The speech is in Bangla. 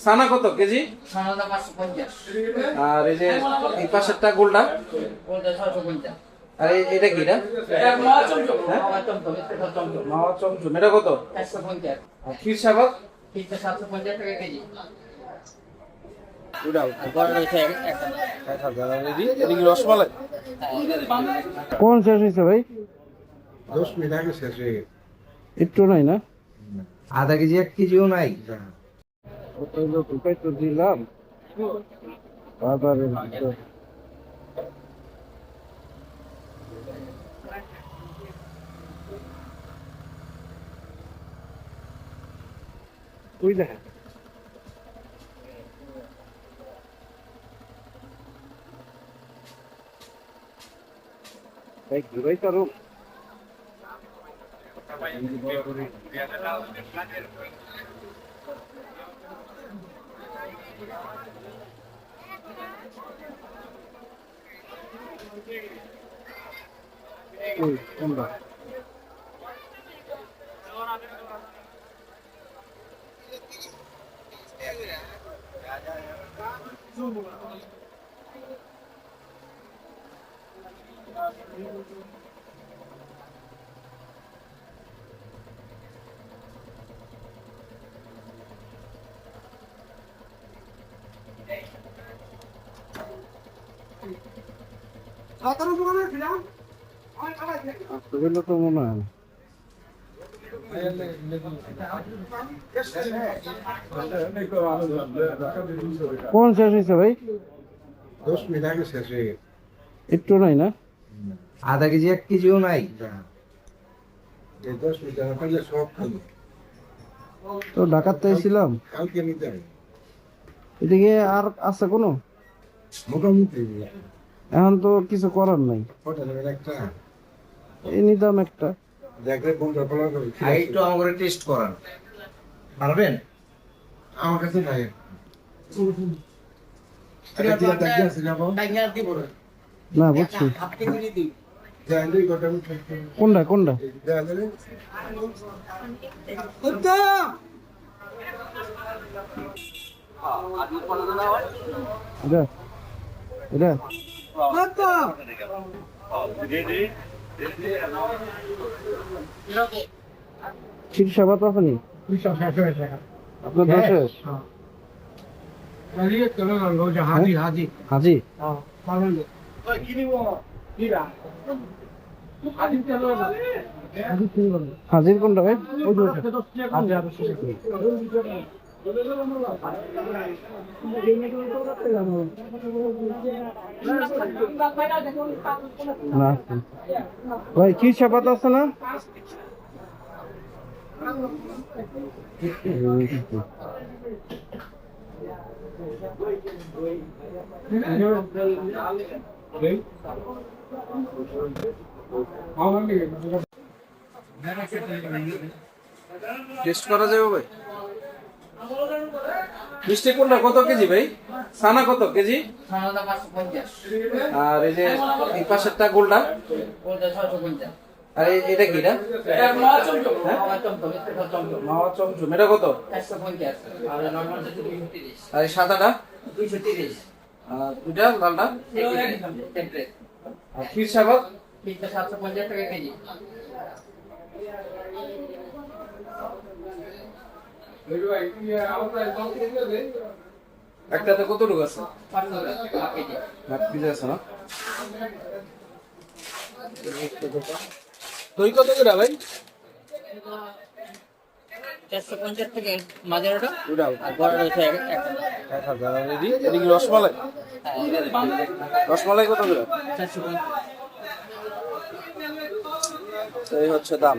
সানা কত কেজি? সানাটা 550। আর এই যে এই পাশেরটা গোলটা, ওটা 650। আর এটা কি এটা? এটা মাওয়া চমচম। হ্যাঁ মাওয়া চমচম, স্পেশাল চমচম। মাওয়া চমচম, এটা কত? 450। আর ক্ষীর সাবাত? এটা 750 টাকা কেজি। উড়াও বড় রয়েছে একটা। 1000 আর এদিকে রসমালাই কোন শেষ হয়েছে ভাই? 10 মিনিট আগে শেষ হয়ে গেছে। একটু নাই না? আধা কেজি 1 কেজিও নাই। ওই লোক উপায় তো দিলাম বাজারে ভিতর। ওই দেখেন ভাই ঘুরাই তার কোনটা আসলে তো মনে হয় না। কোন শেষ হয়েছে ভাই? 10 মিনিট আগে শেষ হয়ে গেছে। একটু নাই না? আধা কেজি 1 কেজিও নাই। এই 10 মিনিট না পারলে সব খালি। তো ঢাকার থেকে ছিলাম, কালকে নিতে হবে। এদিকে আর আছে কোনো? মোটামুটি এখন তো কিছু করার নাই, কটা নেবেন একটা? এই নিতাম একটা। দেখলে বন্ধুরা ফলো করবে। একটু আমাকে টেস্ট করান পারবেন? আমার কাছে নাই। এটা আচ্ছা, ঠিক আছে, আছে যাবো। টাইগার দিব না। না বুঝছি, হাফ কেজি দিয়ে দিই। যাই দুই কটা মিনিট। কোনটা কোনটা? যাই দিলে। এটা এটা ক্ষীর সাবাত আছে নি? আপনার দশের হাজি হাজি। হাজি হাজির কোনটা ভাই? ওই যে না ভাই ক্ষীর সাবাত আছে না? টেস্ট করা যাবে ভাই? মিষ্টি কোনটা কত কেজি ভাই? সানা কত কেজি? সানাটা 550। আর এই যে এই পাশেরটা গোলটা, ওটা 650। আর এটা কি এটা? এটা মাওয়া চমচম। মাওয়া চমচম, স্পেশাল চমচম। মাওয়া চমচম, এটা কত? 450। আর নরমাল যেটা 230। আর এই সাদাটা? 230। আর দুইটা লালটা? টেম্পলেট। আর ক্ষীর সাবাত? এটা 750 টাকা কেজি। একটাতে কতটুকু আছে? 500 টাকা কেজি। হাফ কেজি আছে না? দই কত করে ভাই? 450 টাকা মাঝারটা। উড়াও আর বড় রয়েছে একটা। 1000 আর এদিকে রসমালাই? রসমালাই কত করে? 450। এই হচ্ছে দাম।